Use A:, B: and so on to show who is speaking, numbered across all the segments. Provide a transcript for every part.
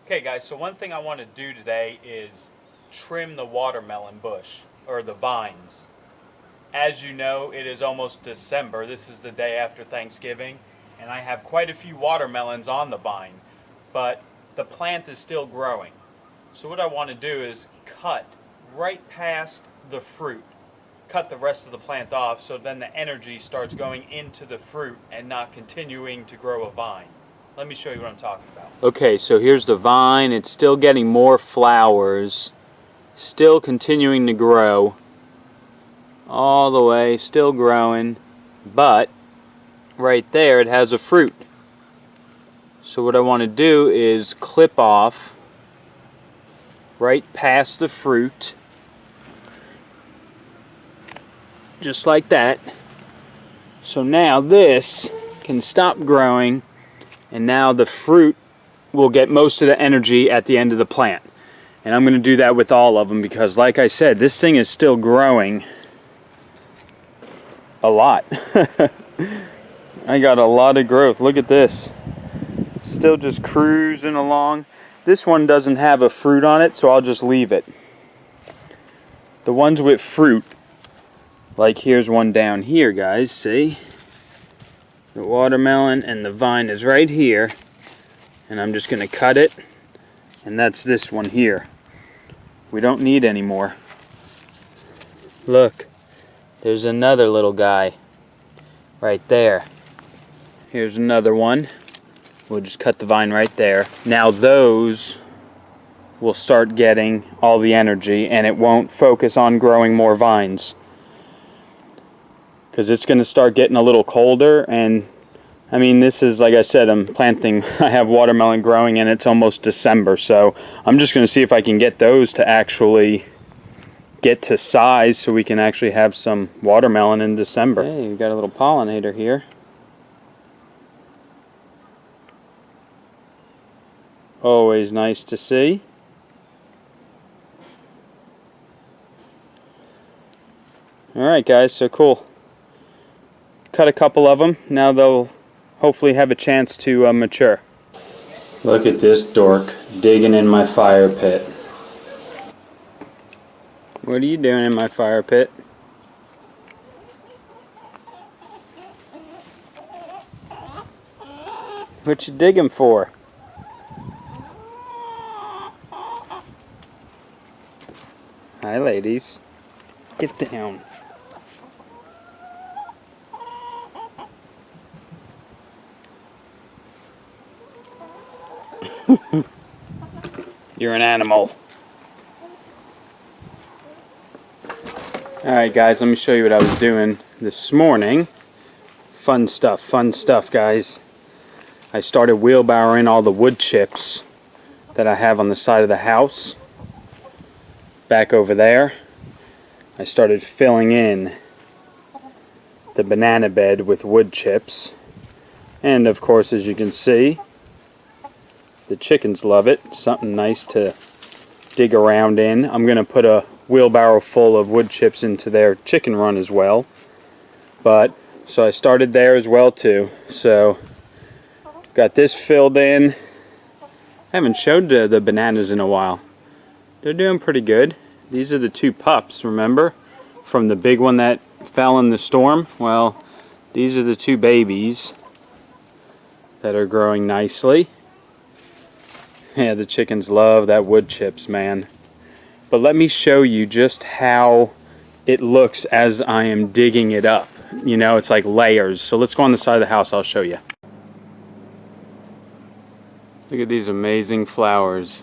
A: Okay guys, so one thing I want to do today is trim the watermelon bush, or the vines. As you know, it is almost December. This is the day after Thanksgiving, and I have quite a few watermelons on the vine, but the plant is still growing. So what I want to do is cut right past the fruit. Cut the rest of the plant off so then the energy starts going into the fruit and not continuing to grow a vine. Let me show you what I'm talking about. Okay, so here's the vine. It's still getting more flowers, still continuing to grow all the way, still growing, but right there it has a fruit. So what I want to do is clip off right past the fruit, just like that. So now this can stop growing, and now the fruit will get most of the energy at the end of the plant. And I'm going to do that with all of them because, like I said, this thing is still growing a lot. I got a lot of growth. Look at this. Still just cruising along. This one doesn't have a fruit on it, so I'll just leave it. The ones with fruit, like here's one down here, guys, see? The watermelon and the vine is right here, and I'm just going to cut it, and that's this one here. We don't need any more. Look, there's another little guy right there. Here's another one. We'll just cut the vine right there. Now those will start getting all the energy, and it won't focus on growing more vines, because it's going to start getting a little colder. And I mean, this is, like I said, I'm planting, I have watermelon growing, and it's almost December, so I'm just going to see if I can get those to actually get to size so we can actually have some watermelon in December. Hey, we've got a little pollinator here. Always nice to see. Alright guys, so cool. Cut a couple of them. Now they'll hopefully have a chance to mature. Look at this dork digging in my fire pit. What are you doing in my fire pit? What you digging for? Hi ladies. Get down. You're an animal. Alright guys, let me show you what I was doing this morning. Fun stuff guys. I started wheelbarrowing all the wood chips that I have on the side of the house. Back over there. I started filling in the banana bed with wood chips. And of course, as you can see, the chickens love it. Something nice to dig around in. I'm going to put a wheelbarrow full of wood chips into their chicken run as well. So I started there as well too. So got this filled in. I haven't showed the bananas in a while. They're doing pretty good. These are the two pups, remember? From the big one that fell in the storm. Well, these are the two babies that are growing nicely. Yeah, the chickens love that wood chips, man. But let me show you just how it looks as I am digging it up. You know, it's like layers. So let's go on the side of the house, I'll show you. Look at these amazing flowers.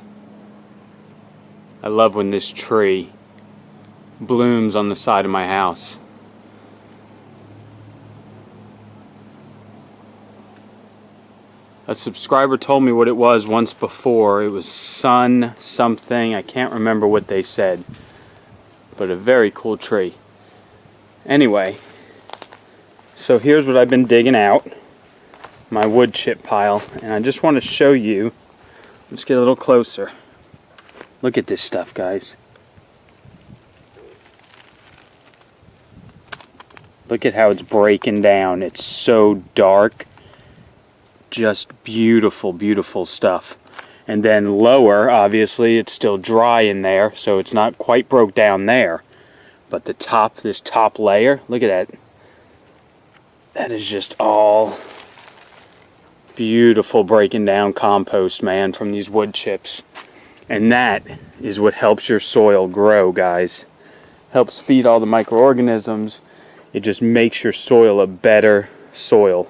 A: I love when this tree blooms on the side of my house. A subscriber told me what it was once before. It was sun something. I can't remember what they said. But a very cool tree. Anyway, so here's what I've been digging out. My wood chip pile. And I just want to show you. Let's get a little closer. Look at this stuff, guys. Look at how it's breaking down. It's so dark. Just beautiful, beautiful stuff. And then lower, obviously, it's still dry in there, so it's not quite broke down there. But the top, this top layer, look at that. That is just all beautiful breaking down compost, man, from these wood chips. And that is what helps your soil grow, guys. Helps feed all the microorganisms. It just makes your soil a better soil.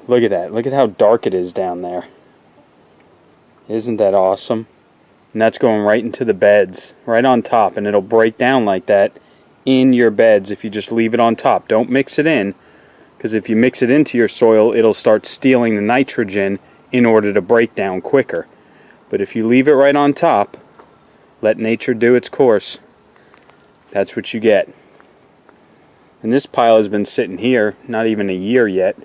A: Look at that. Look at how dark it is down there. Isn't that awesome? And that's going right into the beds, right on top, and it'll break down like that in your beds if you just leave it on top. Don't mix it in, because if you mix it into your soil, it'll start stealing the nitrogen in order to break down quicker. But if you leave it right on top, let nature do its course, that's what you get. And this pile has been sitting here not even a year yet.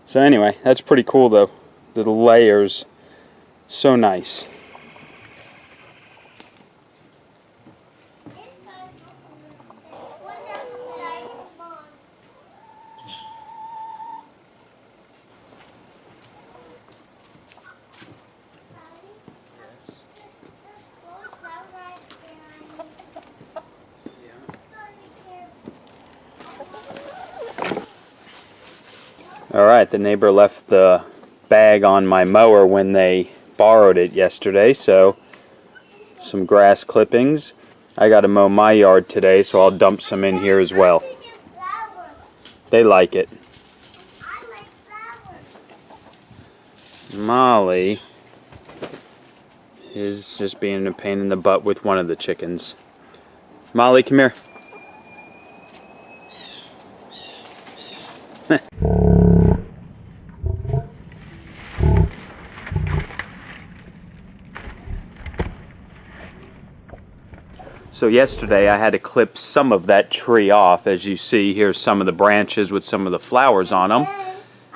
A: So anyway, that's pretty cool though. The layers, so nice. Alright, the neighbor left the bag on my mower when they borrowed it yesterday, so some grass clippings. I got to mow my yard today, so I'll dump some in here as well. They like it. Molly is just being a pain in the butt with one of the chickens. Molly, come here. So yesterday I had to clip some of that tree off. As you see, here's some of the branches with some of the flowers on them.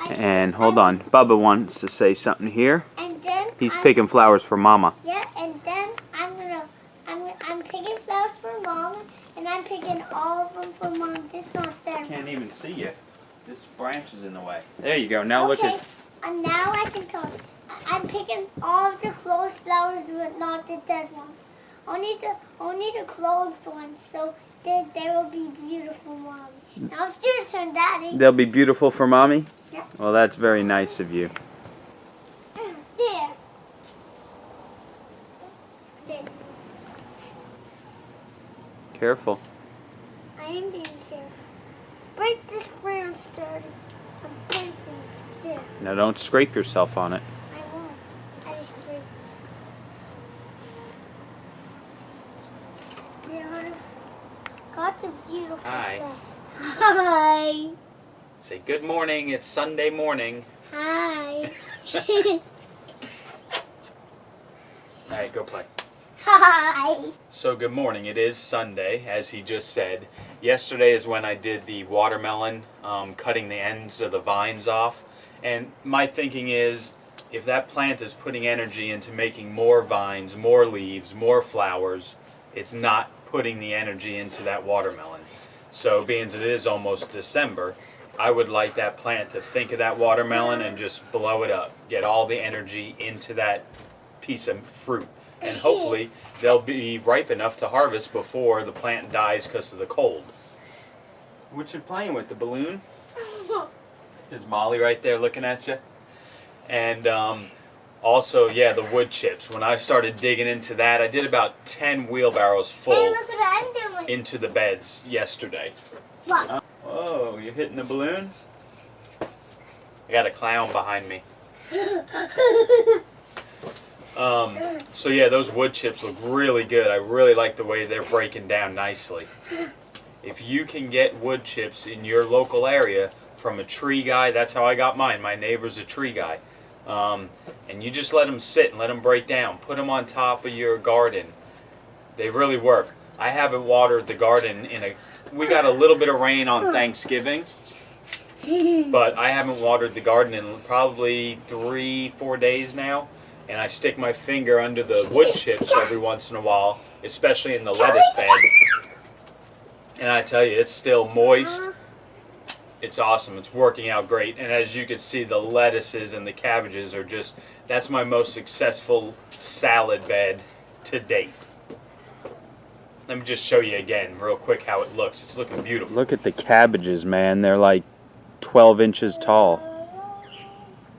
A: And hold on, Bubba wants to say something here.
B: And then
A: he's picking flowers for Mama.
B: Yeah, and then I'm picking flowers for Mama, and I'm picking all of them for Mom. This not there.
A: I can't even see you. This branch is in the way. There you go. Now look at.
B: And now I can talk. I'm picking all of the closed flowers, but not the dead ones. Only the closed ones, so they will be beautiful, Mommy. Now it's your turn, Daddy.
A: They'll be beautiful for Mommy?
B: Yeah.
A: Well, that's very nice of you.
B: There. There.
A: Careful.
B: I am being careful. Break this branch, Daddy. I'm breaking it. There.
A: Now don't scrape yourself on it.
B: I won't. I just break it. There. Got the beautiful
A: Hi.
B: stuff. Hi.
A: Say good morning. It's Sunday morning.
B: Hi.
A: Alright, go play.
B: Hi.
A: So good morning. It is Sunday, as he just said. Yesterday is when I did the watermelon, cutting the ends of the vines off. And my thinking is, if that plant is putting energy into making more vines, more leaves, more flowers, it's not putting the energy into that watermelon. So being as it is almost December, I would like that plant to think of that watermelon and just blow it up. Get all the energy into that piece of fruit. And hopefully they'll be ripe enough to harvest before the plant dies because of the cold. What you playing with, the balloon? There's Molly right there looking at you. And also, yeah, the wood chips. When I started digging into that, I did about 10 wheelbarrows full into the beds yesterday.
B: What?
A: Whoa, you hitting the balloon? I got a clown behind me. So yeah, those wood chips look really good. I really like the way they're breaking down nicely. If you can get wood chips in your local area from a tree guy, that's how I got mine. My neighbor's a tree guy. And you just let them sit and let them break down. Put them on top of your garden. They really work. I haven't watered the garden we got a little bit of rain on Thanksgiving, but I haven't watered the garden in probably 3-4 days now. And I stick my finger under the wood chips every once in a while, especially in the lettuce bed. And I tell you, it's still moist. it's awesome. It's working out great. And as you can see, the lettuces and the cabbages are just, that's my most successful salad bed to date. Let me just show you again real quick how it looks. It's looking beautiful. Look at the cabbages, man. They're like 12 inches tall.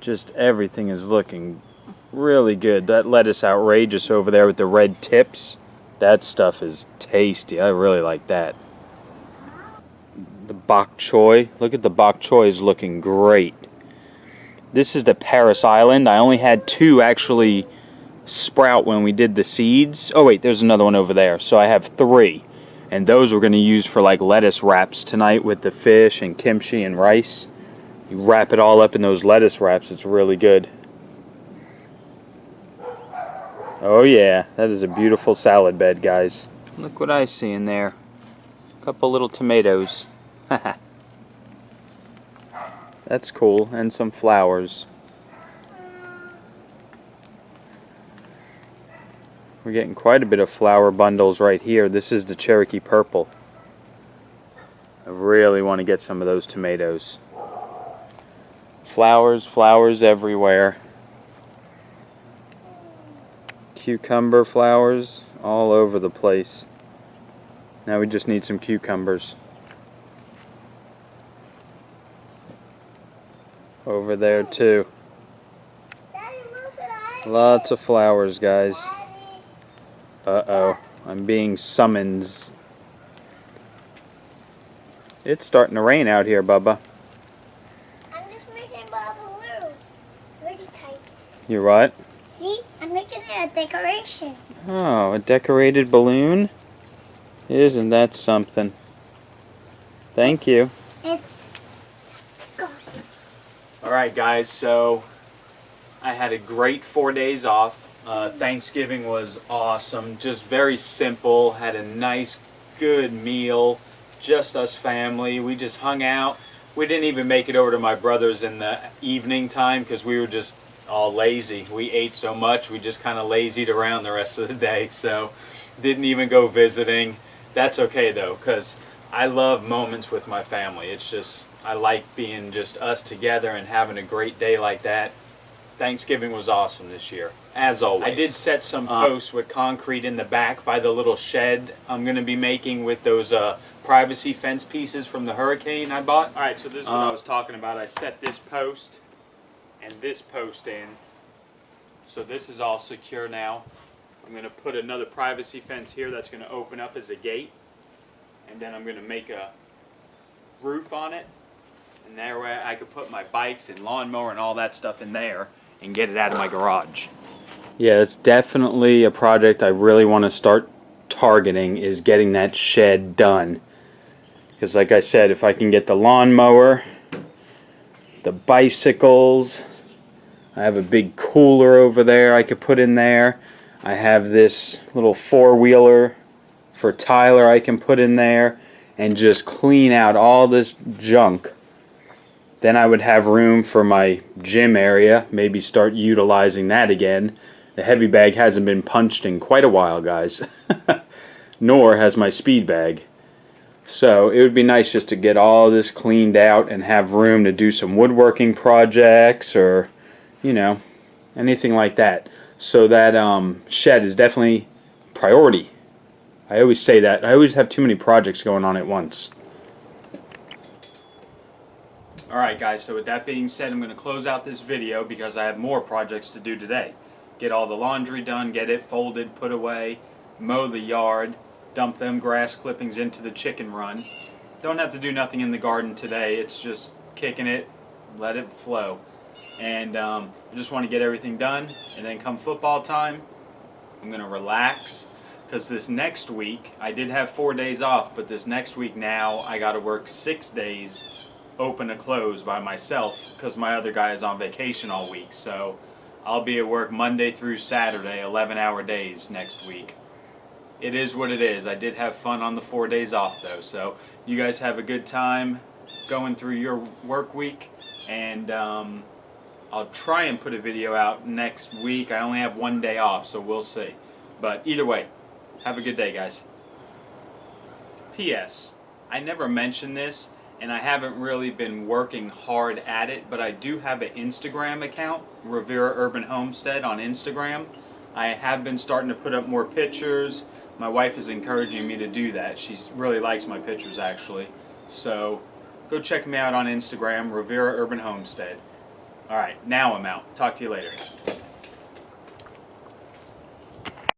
A: Just everything is looking really good. That lettuce outrageous over there with the red tips. That stuff is tasty. I really like that. The bok choy. Look at the bok choy is looking great. This is the Paris Island. I only had 2 actually sprout when we did the seeds. Oh wait, there's another one over there. So I have 3. And those we're going to use for like lettuce wraps tonight with the fish and kimchi and rice. You wrap it all up in those lettuce wraps. It's really good. Oh yeah, that is a beautiful salad bed, guys. Look what I see in there. A couple little tomatoes. That's cool. And some flowers. We're getting quite a bit of flower bundles right here. This is the Cherokee Purple. I really want to get some of those tomatoes. Flowers, flowers everywhere. Cucumber flowers all over the place. Now we just need some cucumbers. Over there too. Lots of flowers, guys. Uh-oh, I'm being summoned. It's starting to rain out here, Bubba.
B: I'm just making a balloon. Really tight.
A: You're what?
B: See? I'm making it a decoration.
A: Oh, a decorated balloon? Isn't that something? Thank you.
B: It's gone.
A: Alright guys, so I had a great 4 days off. Thanksgiving was awesome, just very simple, had a nice good meal, just us family. We just hung out. We didn't even make it over to my brother's in the evening time because we were just all lazy. We ate so much, we just kind of lazied around the rest of the day, so didn't even go visiting. That's okay though, because I love moments with my family. It's just, I like being just us together and having a great day like that. Thanksgiving was awesome this year, as always. I did set some posts with concrete in the back by the little shed I'm going to be making with those privacy fence pieces from the hurricane I bought. Alright, so this is what I was talking about. I set this post and this post in. So this is all secure now. I'm going to put another privacy fence here that's going to open up as a gate. And then I'm going to make a roof on it. And that way I could put my bikes and lawnmower and all that stuff in there and get it out of my garage. Yeah, it's definitely a project I really want to start targeting, is getting that shed done. Because like I said, if I can get the lawnmower, the bicycles, I have a big cooler over there I could put in there. I have this little four-wheeler for Tyler I can put in there and just clean out all this junk. Then I would have room for my gym area, maybe start utilizing that again. The heavy bag hasn't been punched in quite a while, guys. Nor has my speed bag. So it would be nice just to get all this cleaned out and have room to do some woodworking projects or, you know, anything like that. So that shed is definitely priority. I always say that. I always have too many projects going on at once. Alright guys, so with that being said, I'm going to close out this video because I have more projects to do today. Get all the laundry done, get it folded, put away, mow the yard, dump them grass clippings into the chicken run. Don't have to do nothing in the garden today, it's just kicking it, let it flow. And I just want to get everything done, and then come football time, I'm going to relax. Because this next week, I did have 4 days off, but this next week now, I got to work 6 days open to close by myself because my other guy is on vacation all week. So I'll be at work Monday through Saturday, 11-hour days next week. It is what it is. I did have fun on the 4 days off though. So you guys have a good time going through your work week, and I'll try and put a video out next week. I only have 1 day off, so we'll see. But either way, have a good day, guys. P.S. I never mentioned this, and I haven't really been working hard at it, but I do have an Instagram account, Rivera Urban Homestead on Instagram. I have been starting to put up more pictures. My wife is encouraging me to do that. She really likes my pictures, actually. So go check me out on Instagram, Rivera Urban Homestead. All right, now I'm out. Talk to you later.